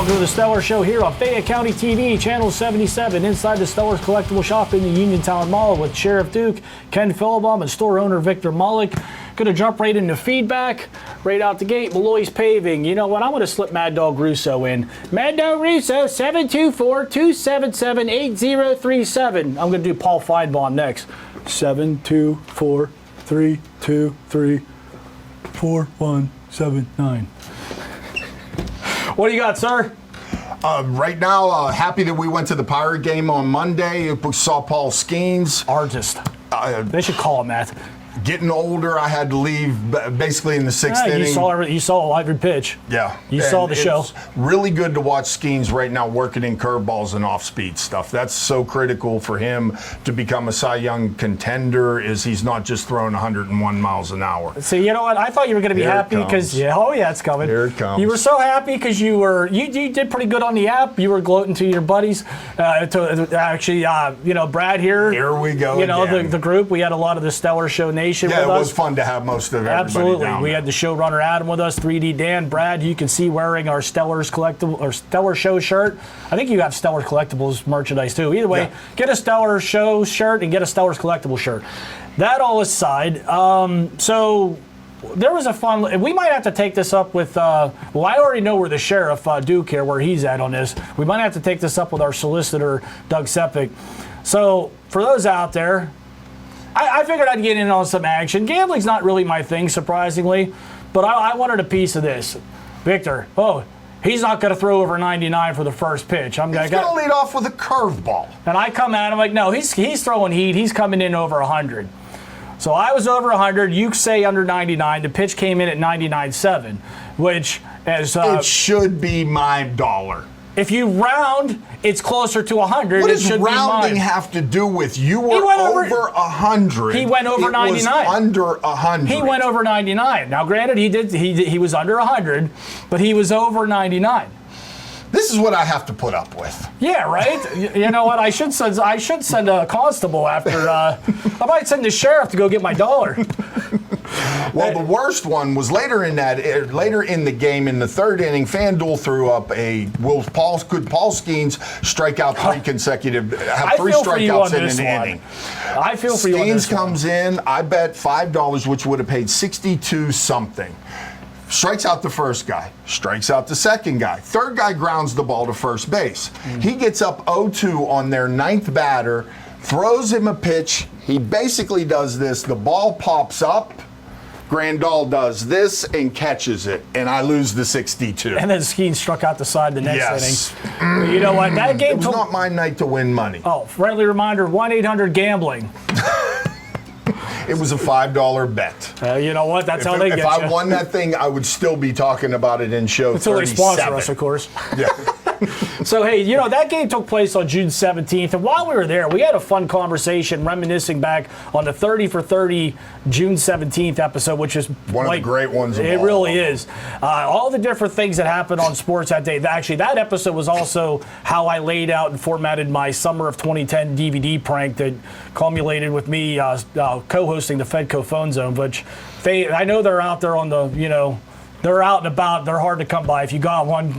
to the Stellar Show here on Fayette County TV, Channel 77, inside the Stellar's Collectible Shop in the Uniontown Mall with Sheriff Duke, Ken Philbaum, and store owner Victor Mullick. Going to jump right into feedback, right out the gate. Malloy's Paving. You know what? I'm going to slip Mad Dog Russo in. Mad Dog Russo, 724-277-8037. I'm going to do Paul Feinbaum next. 724-323-4179. What do you got, sir? Right now, happy that we went to the Pirate game on Monday. We saw Paul Skenes. Artist. They should call him that. Getting older, I had to leave basically in the sixth inning. You saw every pitch. Yeah. You saw the show. It's really good to watch Skenes right now working in curveballs and off-speed stuff. That's so critical for him to become a Cy Young contender, is he's not just throwing 101 miles an hour. See, you know what? I thought you were going to be happy because, it's coming. Here it comes. You were so happy because you did pretty good on the app. You were gloating to your buddies. Brad here. Here we go again. The group. We had a lot of the Stellar Show Nation with us. Yeah, it was fun to have most of everybody Absolutely. down We there. had the showrunner Adam with us, 3D Dan, Brad. You can see wearing our Stellar's Collectible or Stellar Show shirt. I think you have Stellar Collectibles merchandise too. Either way, Get a Stellar Show shirt and get a Stellar's Collectible shirt. That all aside, so there was a fun. We might have to take this up with. I already know where the sheriff Duke here, where he's at on this. We might have to take this up with our solicitor Doug Sepik. So for those out there. I figured I'd get in on some action. Gambling's not really my thing, surprisingly, but I wanted a piece of this. Victor, he's not going to throw over 99 for the first pitch. He's going to lead off with a curveball. And I come at him like, no, he's throwing heat. He's coming in over 100. So I was over 100. You say under 99. The pitch came in at 99.7, which as it should be my dollar. If you round, it's closer to 100. What does rounding have to do with you were over 100? He went over 99. Was under 100. He went over 99. Now, granted, he was under 100, but he was over 99. This is what I have to put up with. Yeah, right. You know what? I should send a constable after. I might send the sheriff to go get my dollar. Well, the worst one was later in the game in the third inning. FanDuel threw up could Paul Skenes strike out three have three strikeouts in an inning. I feel for you on this Skenes comes in. I bet $5, which would have paid 62 something. Strikes out the first guy, strikes out the second guy. Third guy grounds the ball to first base. He gets up 0-2 on their ninth batter, throws him a pitch. He basically does this. The ball pops up. Grandal does this and catches it, and I lose the 62. And then Skenes struck out the side the next inning. You know what? That game it was not my night to win money. Oh, friendly reminder, 1-800-GAMBLING. It was a $5 bet. You know what? That's how they get you. If I won that thing, I would still be talking about it in show 37. Until they sponsor us, of course. Yeah. So, hey, that game took place on June 17th. And while we were there, we had a fun conversation reminiscing back on the 30 for 30 June 17th episode, which is one of the great ones of all. It really is. All the different things that happened on sports that day. Actually, that episode was also how I laid out and formatted my summer of 2010 DVD prank that culminated with me co-hosting the Fedco Phone Zone, which I know they're out there on the, they're out and about. They're hard to come by if you got one.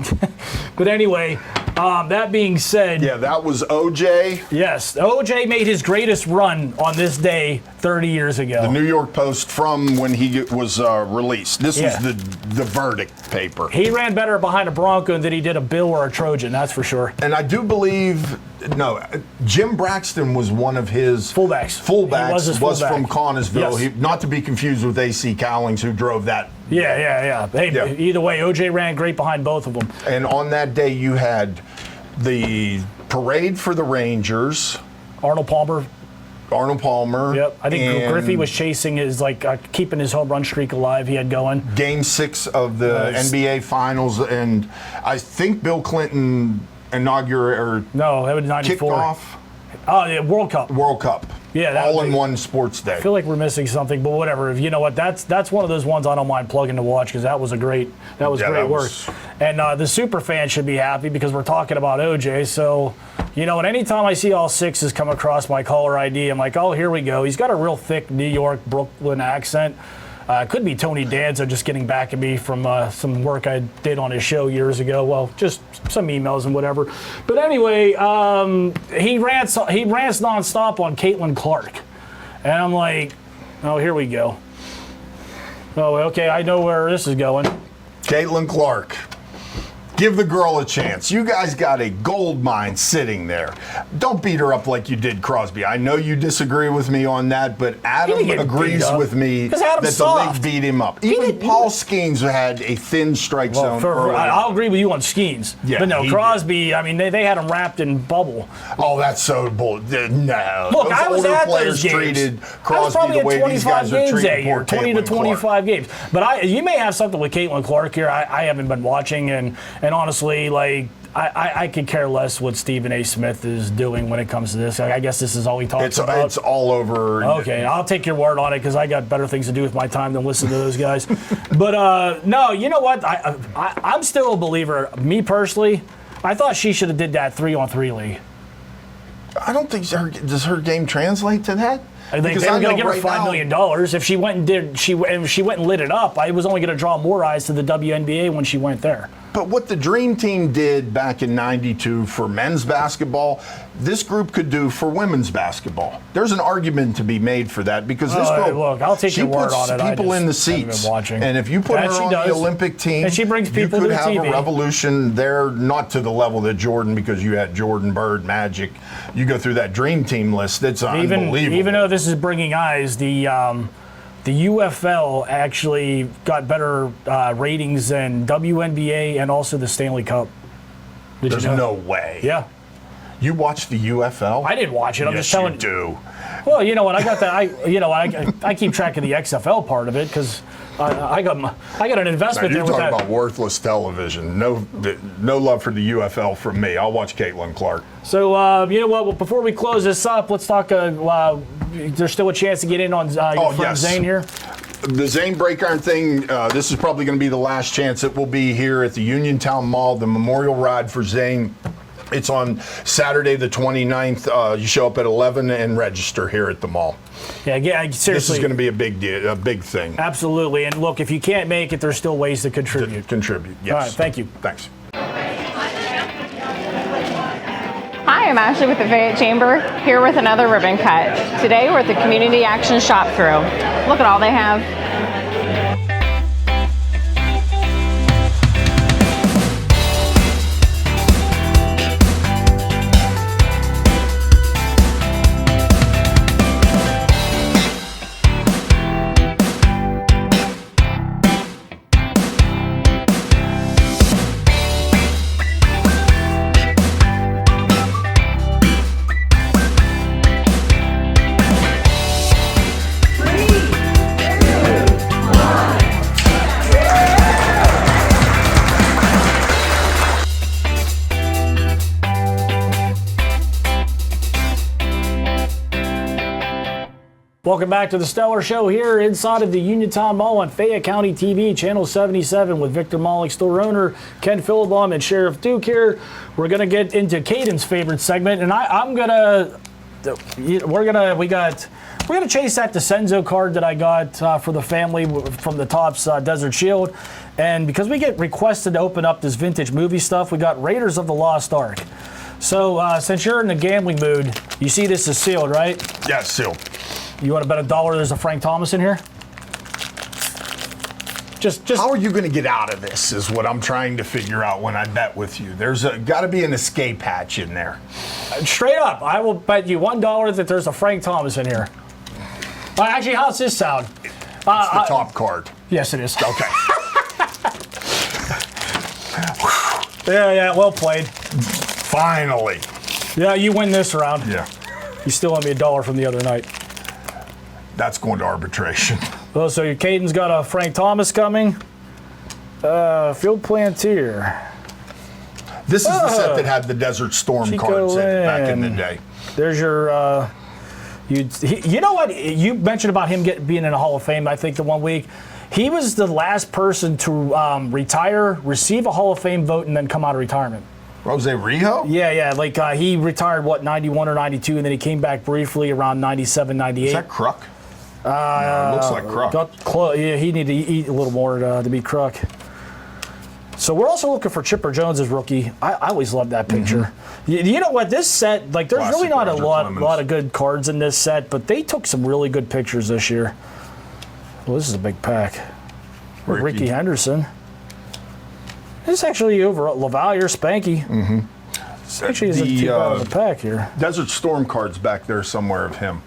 But anyway, that being said. Yeah, that was OJ. Yes, OJ made his greatest run on this day 30 years ago. The New York Post from when he was released. This was the verdict paper. He ran better behind a Bronco than he did a Bill or a Trojan, that's for sure. And I do believe, Jim Braxton was one of his fullbacks. Was from Connersville. Yes. Not to be confused with A.C. Cowlings, who drove that. Yeah. Hey, either way, OJ ran great behind both of them. And on that day, you had the parade for the Rangers. Arnold Palmer. Yep. I think Griffey was chasing his, keeping his home run streak alive he had going. Game 6 of the NBA Finals, and I think Bill Clinton inaugurated. No, that was 94. Kicked off. Oh, yeah, World Cup. Yeah, all in one sports day. I feel like we're missing something, but whatever. You know what? That's one of those ones I don't mind plugging to watch because that was great work. And the super fans should be happy because we're talking about OJ. So, and anytime I see all sixes come across my caller ID, I'm like, oh, here we go. He's got a real thick New York, Brooklyn accent. Could be Tony Danza just getting back at me from some work I did on his show years ago. Well, just some emails and whatever. But anyway, he rants nonstop on Caitlin Clark. And I'm like, oh, here we go. Oh, okay, I know where this is going. Caitlin Clark. Give the girl a chance. You guys got a gold mine sitting there. Don't beat her up like you did Crosby. I know you disagree with me on that, but Adam agrees with me that the league beat him up. Even Paul Skenes had a thin strike zone early. I'll agree with you on Skenes. Yeah, but no, Crosby, I mean, they had him wrapped in bubble. Oh, that's so bull. No. Look, those I was older at players those games. treated Crosby the way these guys are treating poor 20 to 25 Clark. games. But you may have something with Caitlin Clark here. I haven't been watching, and honestly, like, I could care less what Stephen A. Smith is doing when it comes to this. I guess this is all he talks about. It's all over. Okay, I'll take your word on it because I got better things to do with my time than listen to those guys. But no, you know what? I'm still a believer. Me personally, I thought she should have did that 3-on-3 league. I don't think does her game translate to that. I think they were going to give her $5 million if she went and lit it up. I was only going to draw more eyes to the WNBA when she went there. But what the Dream Team did back in '92 for men's basketball, this group could do for women's basketball. There's an argument to be made for that because this group, look, I'll take your word on it. She puts people in the seats, and if you put her on the Olympic team, and she brings people you could to the have TV. a revolution there, not to the level that Jordan, because you had Jordan, Bird, Magic. You go through that Dream Team list, that's unbelievable. Even though this is bringing eyes, the UFL actually got better ratings than WNBA and also the Stanley Cup. There's no way. Yeah. You watch the UFL? I didn't watch it. I'm just telling you. do. Well, you know what? I got that. I keep track of the XFL part of it because I got an investment there. You're talking about worthless television. No love for the UFL from me. I'll watch Caitlin Clark. So you know what? Well, before we close this up, let's talk. There's still a chance to get in on your friend Zane here. The Zane Break Iron thing, this is probably going to be the last chance it will be here at the Uniontown Mall, the Memorial Ride for Zane. It's on Saturday the 29th. You show up at 11 and register here at the mall. Yeah, seriously. This is going to be a big deal, a big thing. Absolutely. And look, if you can't make it, there's still ways to contribute. Yes. All right, thank you. Thanks. Hi, I'm Ashley with the Fayette Chamber, here with another ribbon cut. Today we're at the Community Action Shop Through. Look at all they have. Welcome back to the Stellar Show here inside of the Uniontown Mall on Fayette County TV, Channel 77 with Victor Malik, store owner, Ken Philbaum, and Sheriff Duke here. We're going to get into Caden's favorite segment, and we're gonna chase that DeCenzo card that I got for the family from the Topps Desert Shield. And because we get requested to open up this vintage movie stuff, we got Raiders of the Lost Ark. So since you're in the gambling mood, you see this is sealed, right? Yeah, sealed. You want to bet $1 there's a Frank Thomas in here? Just how are you going to get out of this is what I'm trying to figure out when I bet with you. There's got to be an escape hatch in there. Straight up, I will bet you $1 that there's a Frank Thomas in here. Actually, how's this sound? It's the top card. Yes, it is. Okay. Yeah, well played. Finally. Yeah, you win this round. Yeah. You still owe me $1 from the other night. That's going to arbitration. Well, so your Caden's got a Frank Thomas coming. Field Plantier. This is the set that had the Desert Storm Chico cards in it back in the Lynn. day. There's your. You know what? You mentioned about him being in the Hall of Fame, I think, the one week. He was the last person to retire, receive a Hall of Fame vote, and then come out of retirement. Jose Rijo? Yeah. Like he retired, 91 or 92, and then he came back briefly around 97, 98. Is that Kruk? No, it looks like Kruk. Yeah, he needed to eat a little more to be Kruk. So we're also looking for Chipper Jones's rookie. I always loved that picture. You know what? This set, like, there's really not a lot of good cards in this set, but they took some really good pictures this year. Well, this is a big pack. Ricky Henderson. This is actually over at Lavalier, Spanky. Actually, isn't too bad of a pack here. Desert Storm cards back there somewhere of him.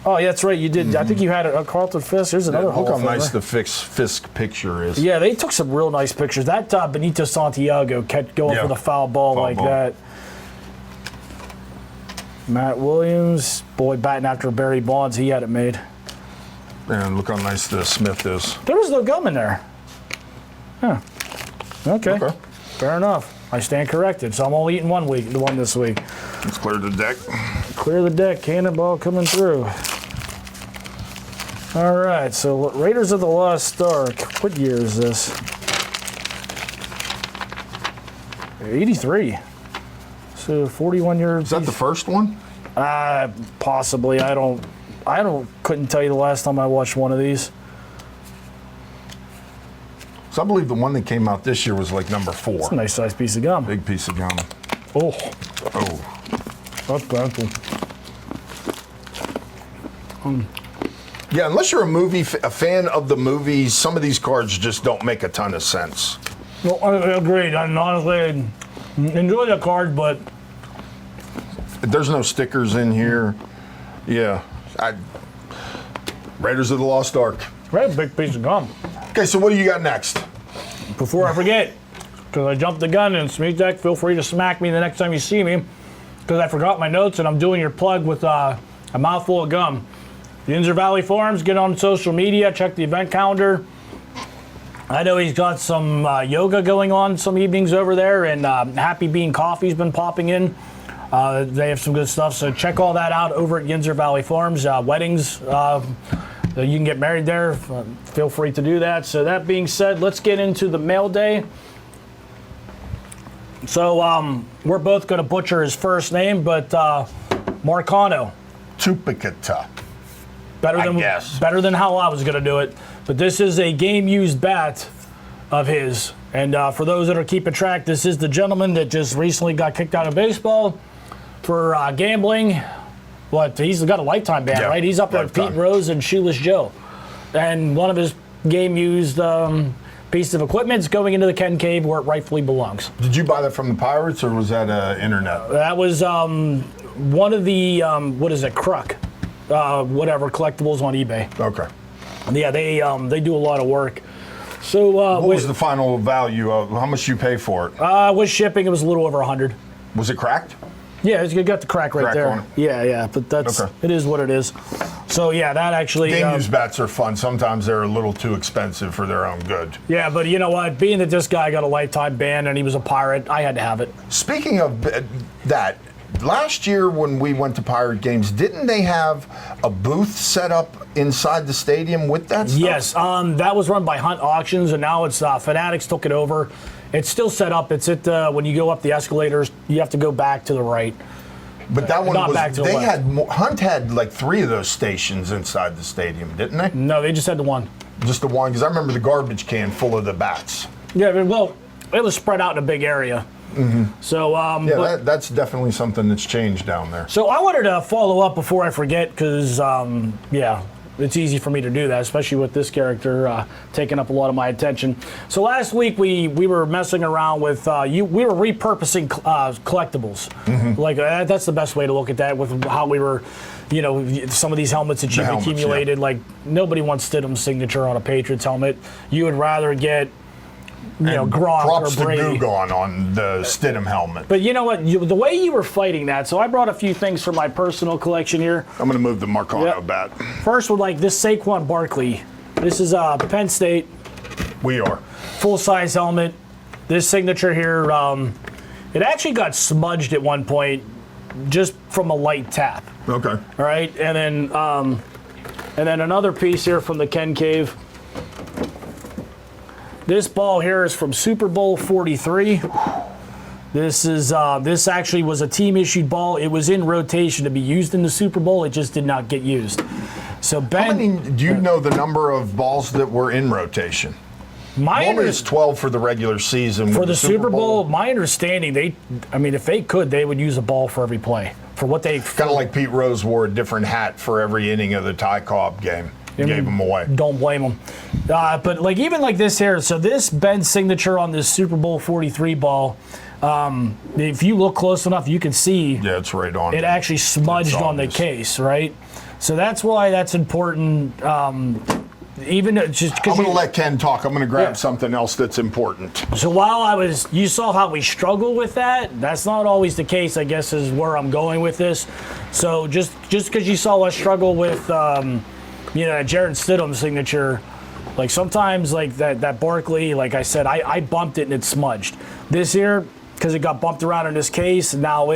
Oh, yeah, that's right. You did. I think you had a Carlton Fisk. There's another. Look how nice the Fisk picture is. Yeah, they took some real nice pictures. That Benito Santiago kept going for the foul ball that. Matt Williams, boy, batting after Barry Bonds. He had it made. And look how nice the Smith is. There was no gum in there. Huh. Okay. Fair enough. I stand corrected. So I'm only eating one this week. Let's clear the deck. Clear the deck. Cannonball coming through. All right. So Raiders of the Lost Ark. What year is this? 83. So 41 years. Is that the first one? Possibly. Couldn't tell you the last time I watched one of these. So I believe the one that came out this year was like number 4. It's a nice sized piece of gum. Big piece of gum. Oh. Oh. That's painful. Yeah, unless you're a fan of the movies, some of these cards just don't make a ton of sense. Well, I agreed. I honestly enjoy the card, but there's no stickers in here. Yeah. Raiders of the Lost Ark. Right, big piece of gum. Okay, so what do you got next? Before I forget, because I jumped the gun, and Smeetek, feel free to smack me the next time you see me, because I forgot my notes, and I'm doing your plug with a mouthful of gum. The Inzer Valley Farms, get on social media, check the event calendar. I know he's got some yoga going on some evenings over there, and Happy Bean Coffee's been popping in. They have some good stuff, so check all that out over at Inzer Valley Farms. Weddings, you can get married there. Feel free to do that. So that being said, let's get into the mail day. So we're both going to butcher his first name, but Marcano. Tupacata. Better than how I was going to do it. But this is a game-used bat of his. And for those that are keeping track, this is the gentleman that just recently got kicked out of baseball for gambling. He's got a lifetime ban, right? He's up there with Pete Rose and Shoeless Joe. And one of his game-used pieces of equipment is going into the Ken Cave where it rightfully belongs. Did you buy that from the Pirates, or was that internet? That was one of the, Kruk, collectibles on eBay. Okay. Yeah, they do a lot of work. So what was the final value of how much you pay for it? With shipping, it was a little over 100. Was it cracked? Yeah, you got the crack right there. On it. Yeah, but it is what it is. So yeah, that actually. Game-used bats are fun. Sometimes they're a little too expensive for their own good. Yeah, but you know what? Being that this guy got a lifetime ban and he was a Pirate, I had to have it. Speaking of that, last year when we went to Pirate games, didn't they have a booth set up inside the stadium with that stuff? Yes, that was run by Hunt Auctions, and now it's Fanatics took it over. It's still set up. It's at when you go up the escalators, you have to go back to the right. But that one Not was. back to the left. Hunt had like 3 of those stations inside the stadium, didn't they? No, they just had the one. Just the one, because I remember the garbage can full of the bats. Yeah, well, it was spread out in a big area. Mm-hmm. So that's definitely something that's changed down there. So I wanted to follow up before I forget, because it's easy for me to do that, especially with this character taking up a lot of my attention. So last week we were messing around with we were repurposing collectibles. Mm-hmm. Like that's the best way to look at that, with how we were, some of these helmets that you've accumulated. Yeah. Like nobody wants Stidham's signature on a Patriots helmet. You would rather get Gronk props or Brady. To Dugan on the Stidham helmet. But you know what? The way you were fighting that, so I brought a few things from my personal collection here. I'm going to move the Marcano bat. First with this Saquon Barkley. This is Penn State. We are. Full-size helmet. This signature here, it actually got smudged at one point just from a light tap. Okay. All right, and then another piece here from the Ken Cave. This ball here is from Super Bowl 43. This actually was a team-issued ball. It was in rotation to be used in the Super Bowl. It just did not get used. So How Ben, many, do you know the number of balls that were in rotation? Normally it's 12 for the regular season. for With the Super Bowl, my understanding, if they could, they would use a ball for every play. For what they kind of like Pete Rose wore a different hat for every inning of the Ty Cobb game. Gave them away. Don't blame them. But like even like this here, so this Ben signature on this Super Bowl 43 ball, if you look close enough, you can see Yeah, it's right on. it actually smudged on the case, right? So that's why that's important. Even just I'm because going to let Ken talk. I'm going to grab Yeah. something else that's important. So while you saw how we struggle with that. That's not always the case, I guess, is where I'm going with this. So just because you saw us struggle with, Jared Stidham's signature, like sometimes like that Barkley, like I said, I bumped it and it smudged. This here, because it got bumped around in this case, now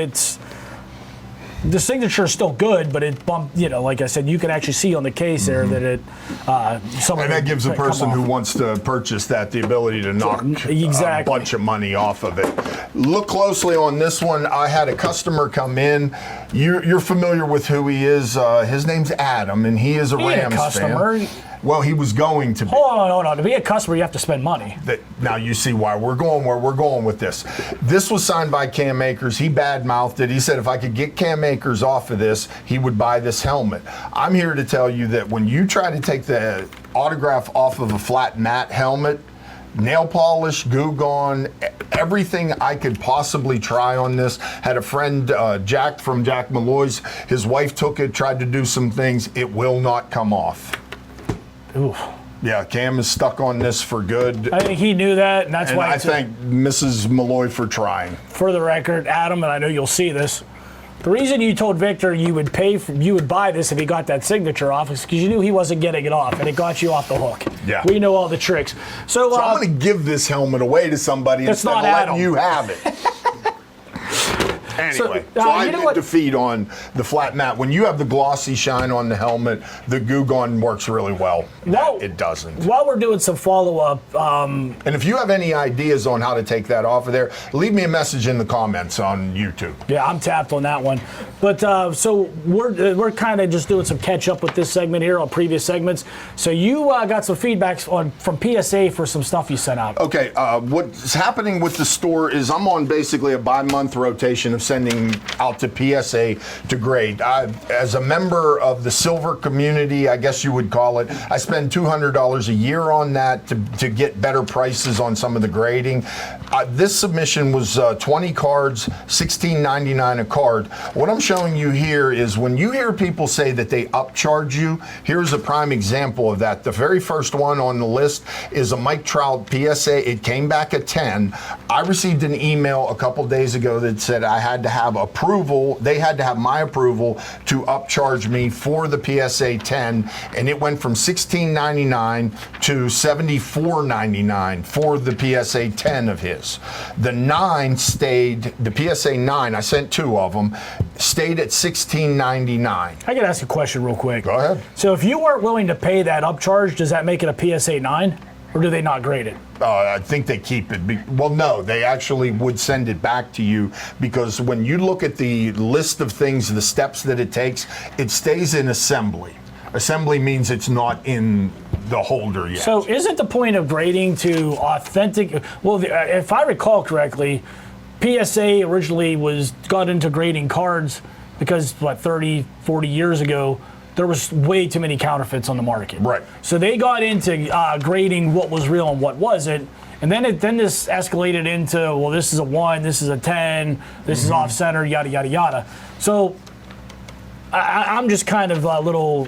the signature is still good, but it bumped, like I said, you can actually see on the case there that it, And that gives a person who wants to purchase that the ability to knock a bunch of money off of it. Look closely on this one. I had a customer come in. You're familiar with who he is. His name's Adam, and he is a Rams fan. Well, he was going to be. Hold on. To be a customer, you have to spend money. Now you see why we're going with this. This was signed by Cam Akers. He badmouthed it. He said if I could get Cam Akers off of this, he would buy this helmet. I'm here to tell you that when you try to take the autograph off of a flat matte helmet, nail polish, goo gone, everything I could possibly try on this. Had a friend, Jack from Jack Malloy's, his wife took it, tried to do some things. It will not come off. Oof. Yeah, Cam is stuck on this for good. I think he knew that, and that's why I thank Mrs. Malloy for trying. For the record, Adam, and I know you'll see this, the reason you told Victor you would buy this if he got that signature off is because you knew he wasn't getting it off, and it got you off the hook. Yeah. We know all the tricks. So I'm going to give this helmet away to somebody instead of letting you have it. Anyway, so I did defeat on the flat mat. When you have the glossy shine on the helmet, the Goo Gone works really well. No, it doesn't. While we're doing some follow-up. And if you have any ideas on how to take that off of there, leave me a message in the comments on YouTube. Yeah, I'm tapped on that one. But so we're kind of just doing some catch-up with this segment here on previous segments. So you got some feedback from PSA for some stuff you sent out. Okay, what's happening with the store is I'm on basically a bi-month rotation of sending out to PSA to grade. As a member of the silver community, I guess you would call it, I spend $200 a year on that to get better prices on some of the grading. This submission was 20 cards, $16.99 a card. What I'm showing you here is when you hear people say that they upcharge you, here's a prime example of that. The very first one on the list is a Mike Trout PSA. It came back at 10. I received an email a couple days ago that said I had to have approval. They had to have my approval to upcharge me for the PSA 10, and it went from $16.99 to $74.99 for the PSA 10 of his. The 9 stayed, the PSA 9, I sent 2 of them, stayed at $16.99. I got to ask a question real quick. Go ahead. So if you weren't willing to pay that upcharge, does that make it a PSA 9? Or do they not grade it? I think they keep it. Well, no, they actually would send it back to you because when you look at the list of things, the steps that it takes, it stays in assembly. Assembly means it's not in the holder yet. So isn't the point of grading to authentic? Well, if I recall correctly, PSA originally got into grading cards because, 30, 40 years ago, there was way too many counterfeits on the market. Right. So they got into grading what was real and what wasn't. And then this escalated into, well, this is a 1, this is a 10, this is off-center, yada, yada, yada. So I'm just kind of a little...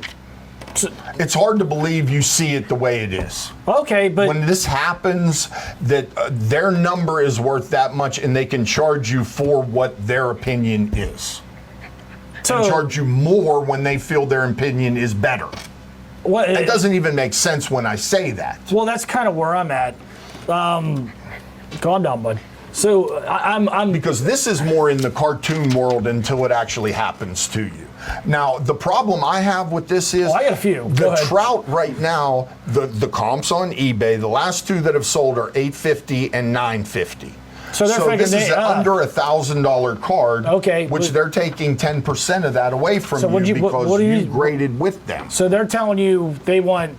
It's hard to believe you see it the way it is. Okay, but... When this happens, that their number is worth that much and they can charge you for what their opinion is. And charge you more when they feel their opinion is better. Well, it doesn't even make sense when I say that. Well, that's kind of where I'm at. Calm down, bud. So I'm because this is more in the cartoon world until it actually happens to you. Now, the problem I have with this is I got a few. The Trout right now, the comps on eBay, the last 2 that have sold are $850 and $950. So they're figuring this is an under $1,000 card. Okay. Which they're taking 10% of that away from you because you graded with them. So they're telling you they want,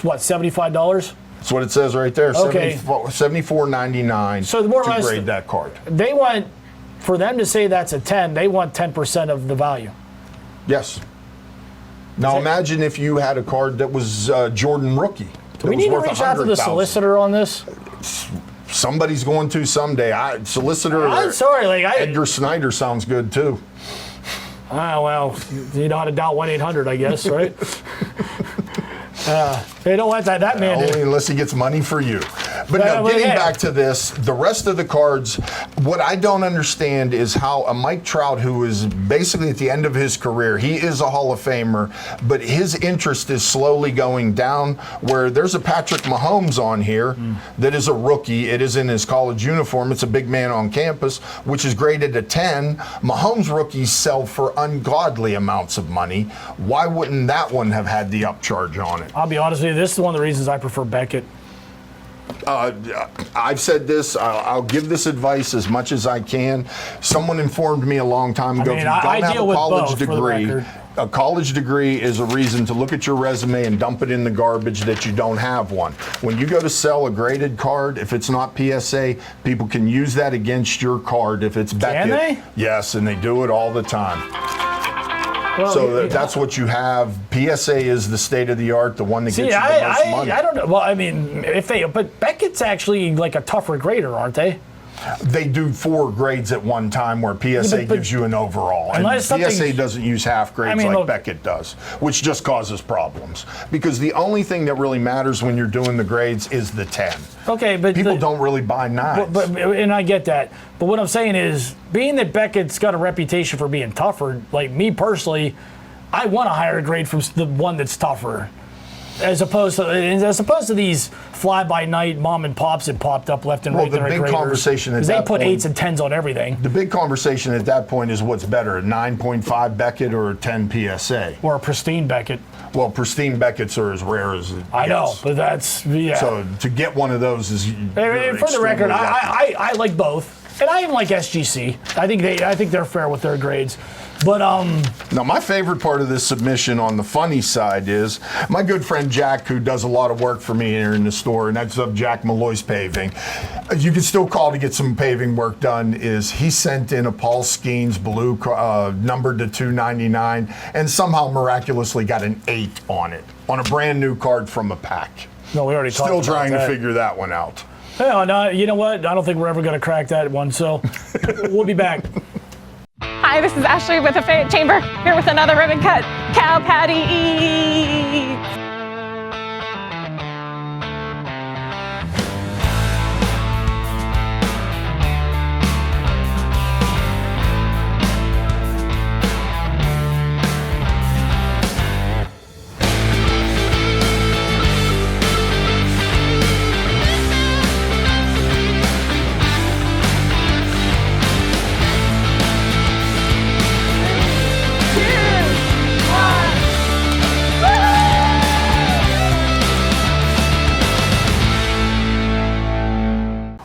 what, $75? That's what it says right there. Okay. $74.99 so more or to less, grade that card. They want, for them to say that's a 10, they want 10% of the value. Yes. Now imagine if you had a card that was Jordan rookie. Do we need to reach out to the solicitor on this? Somebody's going to someday. Solicitor. I'm sorry, Edgar Snyder sounds good too. Well, you know how to dial 1-800, I guess, right? They don't want that man. Only unless he gets money for you. But no, getting back to this, the rest of the cards, what I don't understand is how a Mike Trout, who is basically at the end of his career, he is a Hall of Famer, but his interest is slowly going down, where there's a Patrick Mahomes on here that is a rookie. It is in his college uniform. It's a big man on campus, which is graded a 10. Mahomes rookies sell for ungodly amounts of money. Why wouldn't that one have had the upcharge on it? I'll be honest with you, this is one of the reasons I prefer Beckett. I've said this. I'll give this advice as much as I can. Someone informed me a long time ago. I mean, if you don't have deal a with college both, for the degree, record. a college degree is a reason to look at your resume and dump it in the garbage that you don't have one. When you go to sell a graded card, if it's not PSA, people can use that against your card if it's Beckett. Can they? Yes, and they do it all the time. Well, so that's what you have. PSA is the state of the art, the one that gets you the most money. I don't know. Well, I mean, but Beckett's actually like a tougher grader, aren't they? They do 4 grades at one time where PSA gives you an overall. And PSA doesn't use half grades like Beckett does, which just causes problems. Because the only thing that really matters when you're doing the grades is the 10. Okay, but people don't really buy 9s. And I get that. But what I'm saying is, being that Beckett's got a reputation for being tougher, like me personally, I want a higher grade from the one that's tougher. As opposed to these fly-by-night mom and pops that popped up left and right. Well, the big conversation at that point, they put 8s and 10s on everything. The big conversation at that point is what's better, a 9.5 Beckett or a 10 PSA? Or a pristine Beckett. Well, pristine Becketts are as rare as it I know, but that's, yeah. So to get one of those is for the record, I like both. And I even like SGC. I think they're fair with their grades. But now my favorite part of this submission on the funny side is my good friend Jack, who does a lot of work for me here in the store, and that's of Jack Malloy's Paving. You can still call to get some paving work done. He sent in a Paul Skenes blue numbered to $2.99 and somehow miraculously got an 8 on it on a brand new card from a pack. No, we already talked about Still trying that. to figure that one out. Well, no, you know what? I don't think we're ever going to crack that one. So we'll be back. Hi, this is Ashley with the Fayette Chamber, here with another ribbon cut. Cow Patty Eats.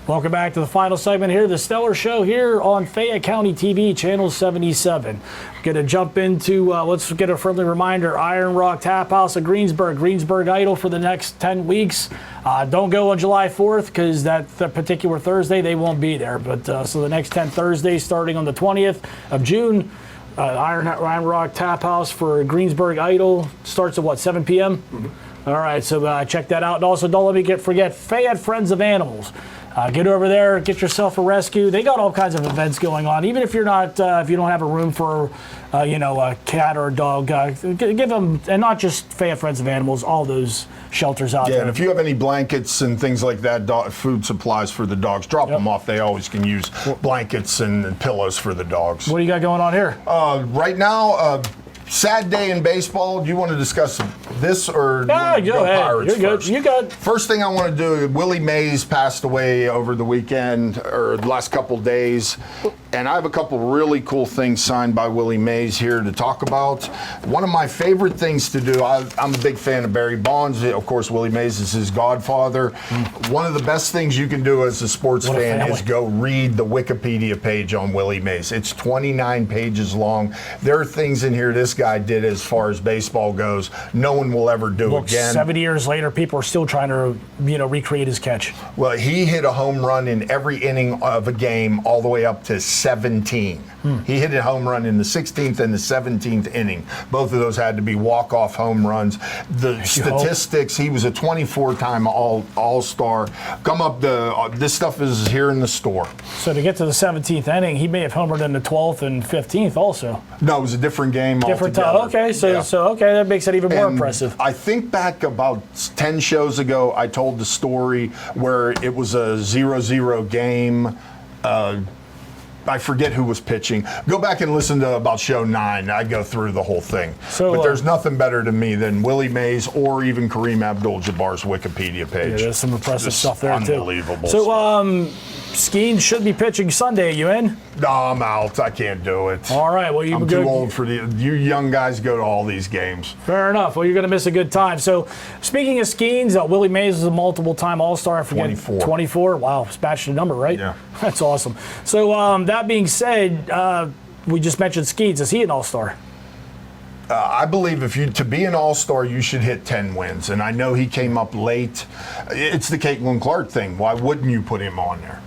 Welcome back to the final segment here, the Stellar Show here on Fayette County TV, Channel 77. Going to jump into, let's get a friendly reminder, Iron Rock Tap House of Greensburg Idol for the next 10 weeks. Don't go on July 4th because that particular Thursday they won't be there. But so the next 10 Thursdays starting on the 20th of June, Iron Rock Tap House for Greensburg Idol starts at 7 p.m.? Mm-hmm. All right, so check that out. And also don't let me forget Fayette Friends of Animals. Get over there, get yourself a rescue. They got all kinds of events going on. Even if you're not, if you don't have a room for, a cat or a dog, give them, and not just Fayette Friends of Animals, all those shelters out there. Yeah, and if you have any blankets and things like that, food supplies for the dogs, drop them off. They always can use blankets and pillows for the dogs. What do you got going on here? Right now, sad day in baseball. Do you want to discuss this or go ahead. Pirates You're good. first? You got. First thing I want to do, Willie Mays passed away over the weekend or the last couple days. And I have a couple really cool things signed by Willie Mays here to talk about. One of my favorite things to do, I'm a big fan of Barry Bonds. Of course, Willie Mays is his godfather. One of the best things you can do as a sports fan is go read the Wikipedia page on Willie Mays. It's 29 pages long. There are things in here this guy did as far as baseball goes. No one will ever do again. 70 years later, people are still trying to, recreate his catch. Well, he hit a home run in every inning of a game all the way up to 17. He hit a home run in the 16th and the 17th inning. Both of those had to be walk-off home runs. The statistics, he was a 24-time All-Star. This stuff is here in the store. So to get to the 17th inning, he may have homered in the 12th and 15th also. No, it was a different game Different altogether. time. Okay, so that makes it even more impressive. I think back about 10 shows ago, I told the story where it was a 0-0 game. I forget who was pitching. Go back and listen to about show 9. I go through the whole thing. But there's nothing better to me than Willie Mays or even Kareem Abdul-Jabbar's Wikipedia page. Yeah, there's some impressive stuff there unbelievable too. So, Skenes should be pitching Sunday. You in? No, I'm out. I can't do it. All right. Well, I'm too old for you young guys go to all these games. Fair enough. Well, you're going to miss a good time. So, speaking of Skenes, Willie Mays is a multiple-time All-Star. I forget. 24. 24. Wow, it's matched the number, right? Yeah. That's awesome. So, that being said, we just mentioned Skenes. Is he an All-Star? I believe to be an All-Star, you should hit 10 wins. And I know he came up late. It's the Caitlin Clark thing. Why wouldn't you put him on there?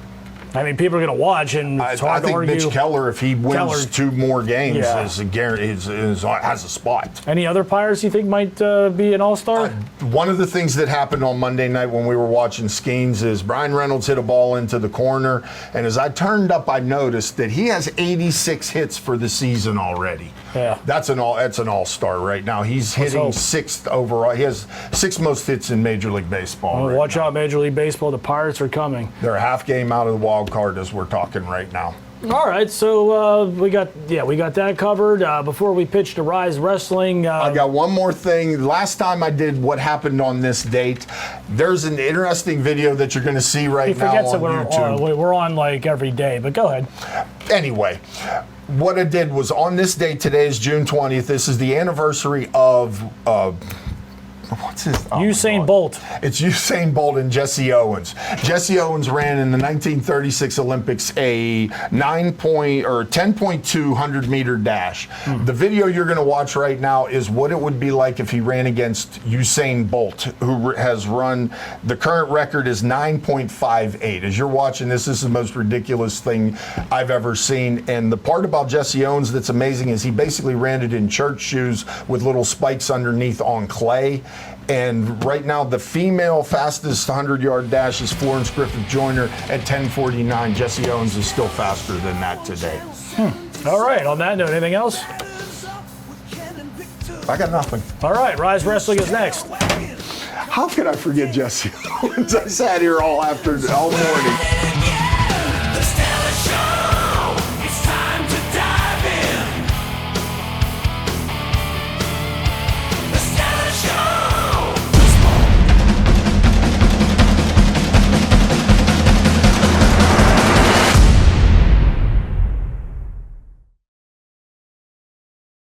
I mean, people are going to watch, and it's hard I think to argue. Mitch Keller, if he wins 2 more games, has a spot. Any other Pirates you think might be an All-Star? One of the things that happened on Monday night when we were watching Skenes is Brian Reynolds hit a ball into the corner, and as I turned up, I noticed that he has 86 hits for the season already. Yeah, that's an All-Star right now. He's hitting 6th overall. He has 6th most hits in Major League Baseball. Well, watch out, Major League Baseball. The Pirates are coming. They're a half game out of the wild card as we're talking right now. All right, so we got that covered. Before we pitch to Rise Wrestling, I got one more thing. Last time I did what happened on this date, there's an interesting video that you're going to see right now on YouTube. We're on like every day, but go ahead. Anyway, what I did was on this date, today is June 20th. This is the anniversary of what's his? Usain Bolt. It's Usain Bolt and Jesse Owens. Jesse Owens ran in the 1936 Olympics a 10.2 100-meter dash. The video you're going to watch right now is what it would be like if he ran against Usain Bolt, who has run, the current record is 9.58. As you're watching this is the most ridiculous thing I've ever seen. And the part about Jesse Owens that's amazing is he basically ran it in church shoes with little spikes underneath on clay. And right now, the female fastest 100-yard dash is Florence Griffith Joyner at 10:49. Jesse Owens is still faster than that today. All right. On that note, anything else? I got nothing. All right. Rise Wrestling is next. How could I forget Jesse Owens? I sat here all morning.